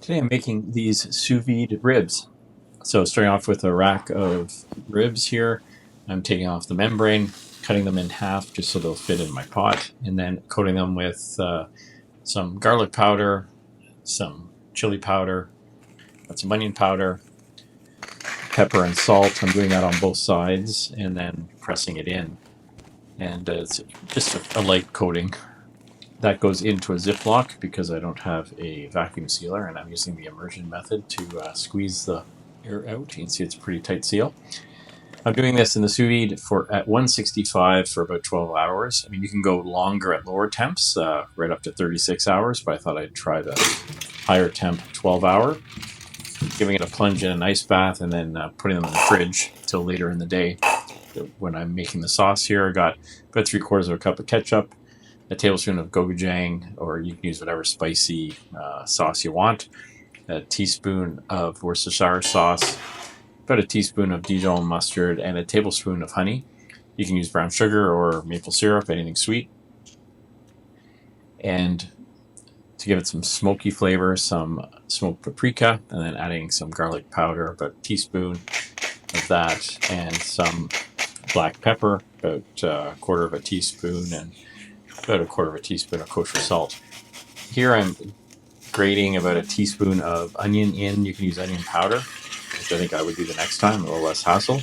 Today I'm making these sous vide ribs. So starting off with a rack of ribs here, I'm taking off the membrane, cutting them in half just so they'll fit in my pot, and then coating them with some garlic powder, some chili powder, some onion powder, pepper and salt. I'm doing that on both sides and then pressing it in. And it's just a light coating. That goes into a Ziploc because I don't have a vacuum sealer, and I'm using the immersion method to squeeze the air out. You can see it's a pretty tight seal. I'm doing this in the sous vide at 165 for about 12 hours. I mean, you can go longer at lower temps, right up to 36 hours, but I thought I'd try the higher temp 12 hour. Giving it a plunge in an ice bath and then putting them in the fridge until later in the day. When I'm making the sauce here, I got about 3/4 of a cup of ketchup, a tablespoon of gochujang, or you can use whatever spicy sauce you want, a teaspoon of Worcestershire sauce, about a teaspoon of Dijon mustard, and a tablespoon of honey. You can use brown sugar or maple syrup, anything sweet. And to give it some smoky flavor, some smoked paprika, and then adding some garlic powder, about a teaspoon of that, and some black pepper, about a quarter of a teaspoon, and about a quarter of a teaspoon of kosher salt. Here I'm grating about a teaspoon of onion in. You can use onion powder, which I think I would do the next time, a little less hassle.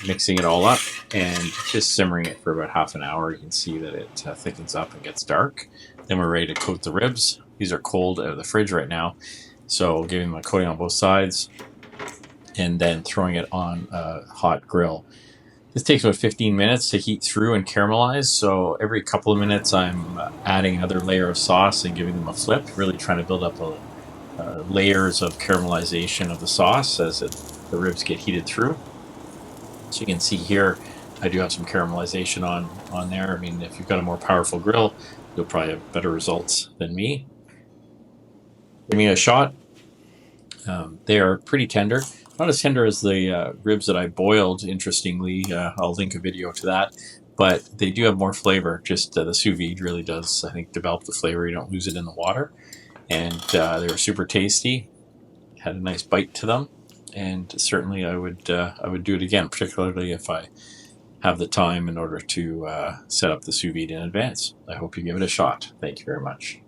Mixing it all up and just simmering it for about half an hour. You can see that it thickens up and gets dark. Then we're ready to coat the ribs. These are cold out of the fridge right now, so giving them a coating on both sides and then throwing it on a hot grill. This takes about 15 minutes to heat through and caramelize, so every couple of minutes I'm adding another layer of sauce and giving them a flip, really trying to build up layers of caramelization of the sauce as the ribs get heated through. So you can see here, I do have some caramelization on there. I mean, if you've got a more powerful grill, you'll probably have better results than me. Give me a shot. They are pretty tender. Not as tender as the ribs that I boiled, interestingly. I'll link a video to that. But they do have more flavor. Just the sous vide really does, I think, develop the flavor. You don't lose it in the water. And they were super tasty. Had a nice bite to them. And certainly I would do it again, particularly if I have the time in order to set up the sous vide in advance. I hope you give it a shot. Thank you very much.